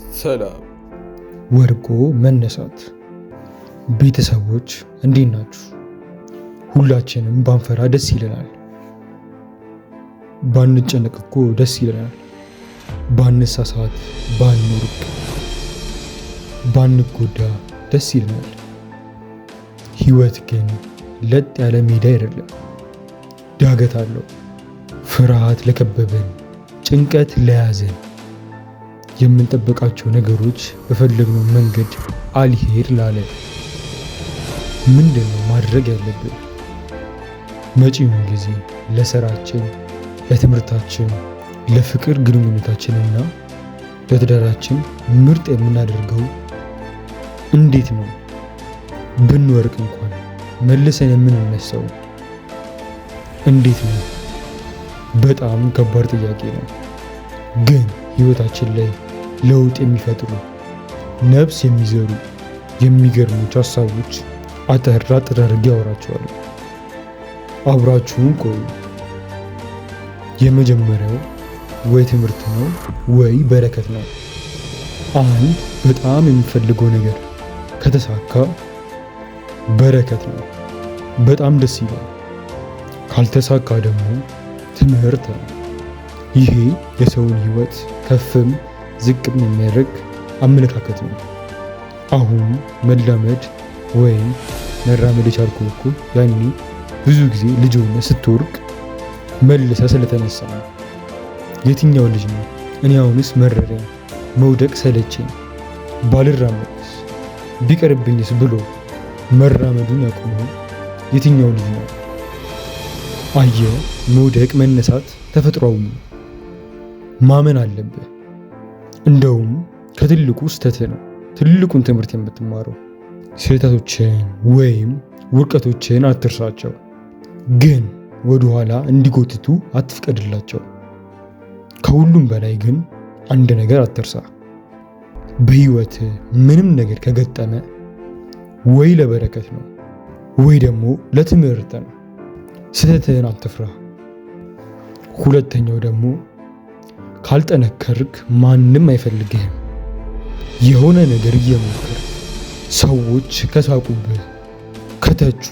ሰላም። ወድቆ መነሳት። ቤተሰቦች እንዴት ናችሁ? ሁላችንም ባንፈራ ደስ ይለናል። ባንጨነቅ እኮ ደስ ይለናል። ባንሳሳት፣ ባንወርቅ፣ ባንጎዳ ደስ ይለናል። ህይወት ግን ለጥ ያለ ሜዳ አይደለም። ዳገት አለው። ፍርሃት ለከበበን፣ ጭንቀት ለያዘን፣ የምንጠብቃቸው ነገሮች በፈለግነው መንገድ አልሄድ ላለን ምንድነው ማድረግ ያለብን? መጪውን ጊዜ ለስራችን፣ ለትምህርታችን፣ ለፍቅር ግንኙነታችንና ለትዳራችን ምርጥ የምናደርገው እንዴት ነው? ብንወርቅ እንኳን መልሰን የምንነሳው እንዴት ነው? በጣም ከባድ ጥያቄ ነው። ግን ህይወታችን ላይ ለውጥ የሚፈጥሩ ነፍስ የሚዘሩ የሚገርሙት ሀሳቦች አጠር አድርጌ አወራቸዋለሁ። አብራችሁን ቆዩ። የመጀመሪያው ወይ ትምህርት ነው ወይ በረከት ነው። አንድ በጣም የሚፈልገው ነገር ከተሳካ በረከት ነው፣ በጣም ደስ ይላል። ካልተሳካ ደግሞ ትምህርት ነው። ይሄ የሰውን ህይወት ከፍም ዝቅም የሚያደርግ አመለካከት ነው። አሁን መላመድ ወይም መራመድ የቻልኩት እኮ ያኔ ብዙ ጊዜ ልጅ ሆነህ ስትወርቅ መልሰህ ስለተነሳ ነው። የትኛው ልጅ ነው እኔ አሁንስ መረረኝ፣ መውደቅ ሰለቸኝ፣ ባልራመድስ ቢቀርብኝስ ብሎ መራመዱን ያቆመው የትኛው ልጅ ነው? አየህ፣ መውደቅ መነሳት ተፈጥሯዊ ነው። ማመን አለብህ። እንደውም ከትልቁ ስህተትህ ነው ትልቁን ትምህርት የምትማረው። ስህተቶችን ወይም ውድቀቶችን አትርሳቸው፣ ግን ወደኋላ እንዲጎትቱ አትፍቀድላቸው። ከሁሉም በላይ ግን አንድ ነገር አትርሳ። በህይወት ምንም ነገር ከገጠመ ወይ ለበረከት ነው ወይ ደግሞ ለትምህርት ነው። ስህተትህን አትፍራ። ሁለተኛው ደግሞ ካልጠነከርክ ማንም አይፈልግህም። የሆነ ነገር እየሞከርክ ሰዎች ከሳቁብህ፣ ከተቹ፣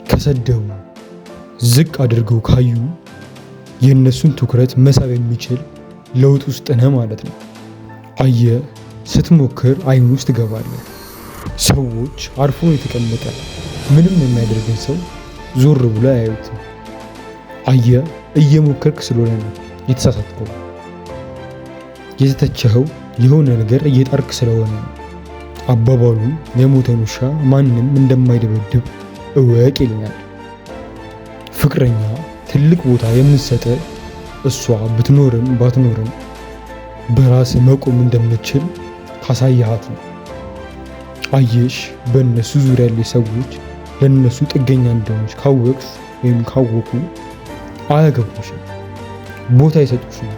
ከሰደቡ፣ ዝቅ አድርገው ካዩ የእነሱን ትኩረት መሳብ የሚችል ለውጥ ውስጥ ነህ ማለት ነው። አየህ፣ ስትሞክር አይን ውስጥ ትገባለህ። ሰዎች አርፎ የተቀመጠ ምንም የሚያደርግን ሰው ዞር ብሎ አያዩትም። አየህ፣ እየሞከርክ ስለሆነ ነው የተሳሳትከው። የተተቸኸው የሆነ ነገር እየጣርክ ስለሆነ ነው። አባባሉ የሞተን ውሻ ማንም እንደማይደበድብ እወቅ ይለናል። ፍቅረኛ ትልቅ ቦታ የምትሰጥ እሷ ብትኖርም ባትኖርም በራስ መቆም እንደምትችል ካሳየሃት ነው። አየሽ፣ በእነሱ ዙሪያ ያሉ ሰዎች ለእነሱ ጥገኛ እንደሆነች ካወቅሽ ወይም ካወቁ አያገቡሽም፣ ቦታ አይሰጡሽም።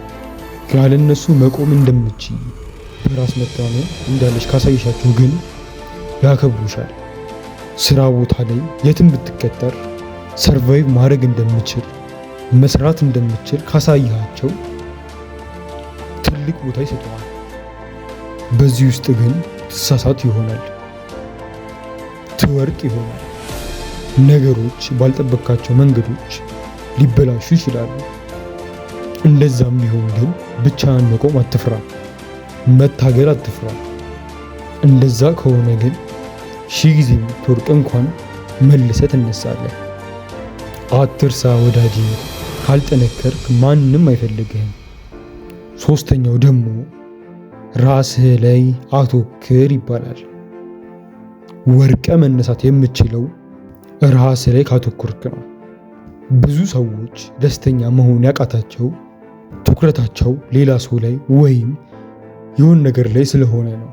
ያለ እነሱ መቆም እንደምትችይ በራስ መተማመን እንዳለሽ ካሳየሻቸው ግን ያከብሩሻል። ስራ ቦታ ላይ የትም ብትቀጠር ሰርቫይቭ ማድረግ እንደምችል መስራት እንደምችል ካሳያቸው ትልቅ ቦታ ይሰጠዋል። በዚህ ውስጥ ግን ትሳሳት ይሆናል፣ ትወርቅ ይሆናል። ነገሮች ባልጠበቃቸው መንገዶች ሊበላሹ ይችላሉ። እንደዛም ቢሆን ግን ብቻህን መቆም አትፍራ፣ መታገል አትፍራ። እንደዛ ከሆነ ግን ሺህ ጊዜ ብትወርቅ እንኳን መልሰህ ትነሳለህ። አትርሳ ወዳጄ፣ ካልጠነከርክ ማንም አይፈልግህም። ሶስተኛው ደግሞ ራስህ ላይ አተኩር ይባላል። ወርቀ መነሳት የምችለው ራስህ ላይ ካተኮርክ ነው። ብዙ ሰዎች ደስተኛ መሆን ያቃታቸው ትኩረታቸው ሌላ ሰው ላይ ወይም የሆነ ነገር ላይ ስለሆነ ነው።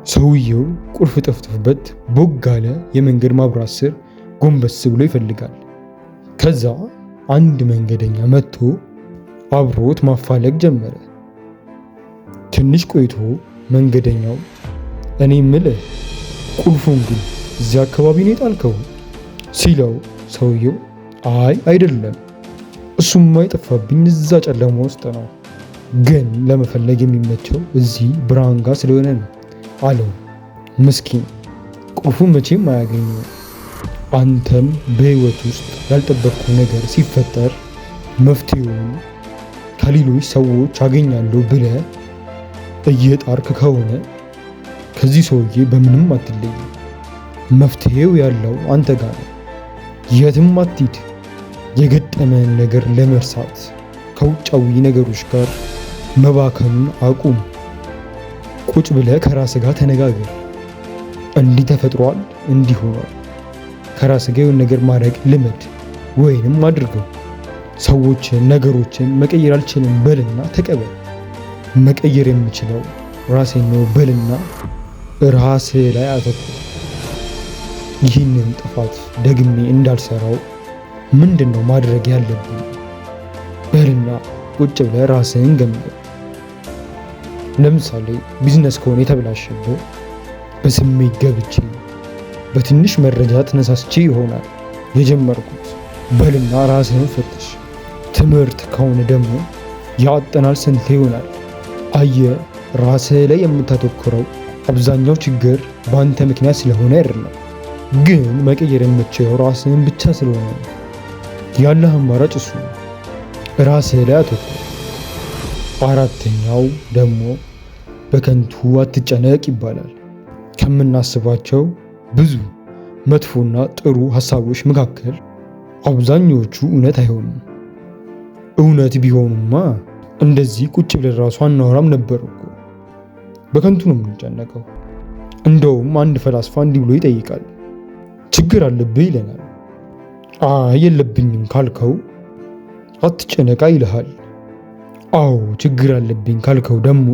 ሰውየው ቁልፍ ጠፍቶበት ቦግ አለ የመንገድ ማብራት ስር ጎንበስ ብሎ ይፈልጋል። ከዛ አንድ መንገደኛ መጥቶ አብሮት ማፋለግ ጀመረ። ትንሽ ቆይቶ መንገደኛው እኔ ምልህ ቁልፉን ግን እዚያ አካባቢ ነው የጣልከው ሲለው ሰውየው አይ አይደለም፣ እሱማ የጠፋብኝ እዛ ጨለማ ውስጥ ነው ግን ለመፈለግ የሚመቸው እዚህ ብርሃን ጋር ስለሆነ ነው አለው። ምስኪን ቁልፉ መቼም አያገኘው። አንተም በህይወት ውስጥ ያልጠበቅከው ነገር ሲፈጠር መፍትሄውን ከሌሎች ሰዎች አገኛለሁ ብለህ እየጣርክ ከሆነ ከዚህ ሰውዬ በምንም አትለይም። መፍትሄው ያለው አንተ ጋር ነው። የትም አትሂድ። የገጠመን ነገር ለመርሳት ከውጫዊ ነገሮች ጋር መባከኑን አቁም። ቁጭ ብለህ ከራስህ ጋር ተነጋገር። እንዲህ ተፈጥሯል፣ እንዲህ ሆኗል። ከራስህ ጋር የሆነ ነገር ማድረግ ልመድ ወይንም አድርገው። ሰዎችን፣ ነገሮችን መቀየር አልችልም በልና ተቀበል። መቀየር የምችለው ራሴን ነው በልና ራስህ ላይ አተኩር። ይህንን ጥፋት ደግሜ እንዳልሰራው ምንድነው ማድረግ ያለብኝ በልና ቁጭ ብለህ ራስህን ገምገም። ለምሳሌ ቢዝነስ ከሆነ የተበላሸብህ በስሜት ገብቼ በትንሽ መረጃ ተነሳስቼ ይሆናል የጀመርኩት በልና ራስህን ፈትሽ። ትምህርት ከሆነ ደግሞ ያጠናል ስንት ይሆናል። አየህ፣ ራስህ ላይ የምታተኩረው አብዛኛው ችግር በአንተ ምክንያት ስለሆነ አይደለም፣ ግን መቀየር የምትችለው ራስህን ብቻ ስለሆነ ነው። ያለህ አማራጭ እሱ ነው። ራስህ ላይ አተኩር። አራተኛው ደግሞ በከንቱ አትጨነቅ ይባላል። ከምናስባቸው ብዙ መጥፎና ጥሩ ሀሳቦች መካከል አብዛኞቹ እውነት አይሆኑም። እውነት ቢሆኑማ እንደዚህ ቁጭ ብለን ራሱ አናወራም ነበር እኮ። በከንቱ ነው የምንጨነቀው። እንደውም አንድ ፈላስፋ እንዲህ ብሎ ይጠይቃል። ችግር አለብህ ይለናል። አይ የለብኝም ካልከው አትጨነቃ ይልሃል። አዎ ችግር አለብኝ ካልከው ደግሞ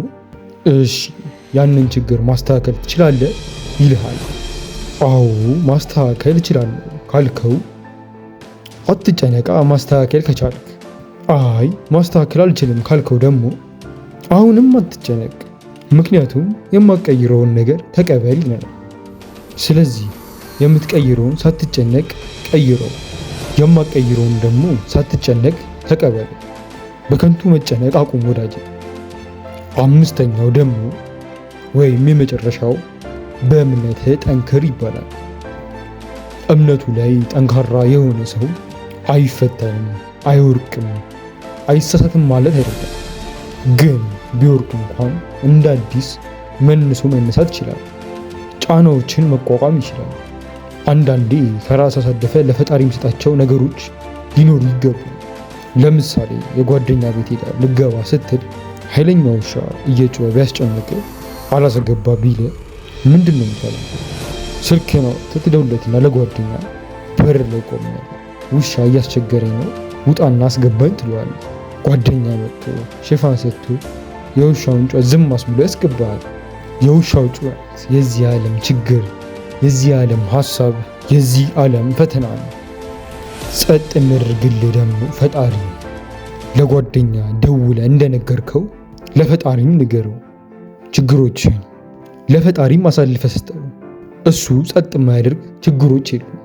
እሺ ያንን ችግር ማስተካከል ትችላለህ ይልሃል። አዎ ማስተካከል እችላለሁ ካልከው አትጨነቃ ማስተካከል ከቻልክ። አይ ማስተካከል አልችልም ካልከው ደግሞ አሁንም አትጨነቅ፣ ምክንያቱም የማትቀይረውን ነገር ተቀበል ይለናል። ስለዚህ የምትቀይረውን ሳትጨነቅ ቀይረው፣ የማትቀይረውን ደግሞ ሳትጨነቅ ተቀበል። በከንቱ መጨነቅ አቁም ወዳጅ። አምስተኛው ደግሞ ወይም የመጨረሻው በእምነትህ ጠንክር ይባላል። እምነቱ ላይ ጠንካራ የሆነ ሰው አይፈተንም፣ አይወርቅም፣ አይሳሳትም ማለት አይደለም። ግን ቢወርቅ እንኳን እንደ አዲስ መልሶ መነሳት ይችላል። ጫናዎችን መቋቋም ይችላል። አንዳንዴ ከራስ አሳልፈ ለፈጣሪ የሚሰጣቸው ነገሮች ሊኖሩ ይገባል። ለምሳሌ የጓደኛ ቤት ሄዳ ልገባ ስትል ኃይለኛ ውሻ እየጮኸ ቢያስጨንቅ አላስገባ ቢለ ምንድን ነው የሚባለው? ስልክ ነው ትደውልለትና ለጓደኛ በር ላይ ቆም ውሻ እያስቸገረኝ ነው ውጣና አስገባኝ ትለዋለህ። ጓደኛ መጥቶ ሽፋን ሰጥቶ የውሻውን ጩኸት ዝም አስብሎ ያስገባሃል። የውሻው ጩኸት የዚህ ዓለም ችግር፣ የዚህ ዓለም ሐሳብ፣ የዚህ ዓለም ፈተና ነው። ጸጥ የሚያደርግልህ ደግሞ ፈጣሪ ነው። ለጓደኛ ደውለ እንደነገርከው ለፈጣሪም ንገረው። ችግሮችን ለፈጣሪም አሳልፈ ስጠው። እሱ ጸጥ የማያደርግ ችግሮች የሉም።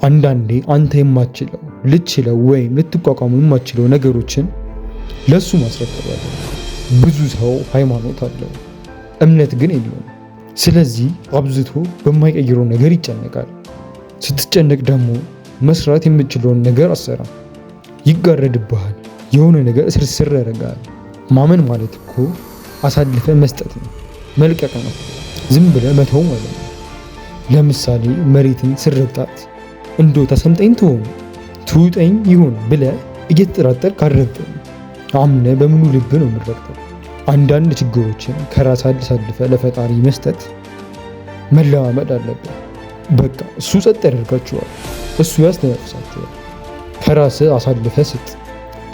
አንዳንዴ አንተ የማትችለው ልትችለው ወይም ልትቋቋሙ የማትችለው ነገሮችን ለሱ ማስረከብ አለ። ብዙ ሰው ሃይማኖት አለው፣ እምነት ግን የለውም። ስለዚህ አብዝቶ በማይቀይረው ነገር ይጨነቃል። ስትጨነቅ ደግሞ መስራት የምትችለውን ነገር አሰራ። ይጋረድብሃል። የሆነ ነገር እስርስር ያደርጋል። ማመን ማለት እኮ አሳልፈ መስጠት ነው፣ መልቀቅ ነው፣ ዝም ብለህ መተው ማለት ነው። ለምሳሌ መሬትን ስረግጣት እንዶ ተሰምጠኝ ትሆን ትውጠኝ ይሆን ብለህ እየተጠራጠርክ አትረግጥም። አምነህ በምኑ ልብ ነው የምትረግጠው። አንዳንድ ችግሮችን ከራስ አሳልፈ ለፈጣሪ መስጠት መለማመድ አለብህ። በቃ እሱ ጸጥ ያደርጋቸዋል፣ እሱ ያስተነፍሳቸዋል። ከራስህ አሳልፈ ስጥ።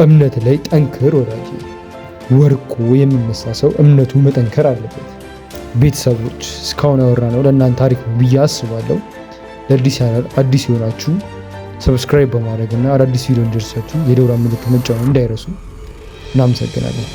እምነት ላይ ጠንክር ወዳጅ። ወርቁ የሚነሳ ሰው እምነቱ መጠንከር አለበት። ቤተሰቦች እስካሁን ያወራነው ለእናንተ ታሪክ ነው ብዬ አስባለሁ። ለአዲስ ቻናል አዲስ የሆናችሁ ሰብስክራይብ በማድረግ እና አዳዲስ ቪዲዮ እንዲደርሳችሁ የደወል ምልክት መጫን እንዳይረሱ። እናመሰግናለን።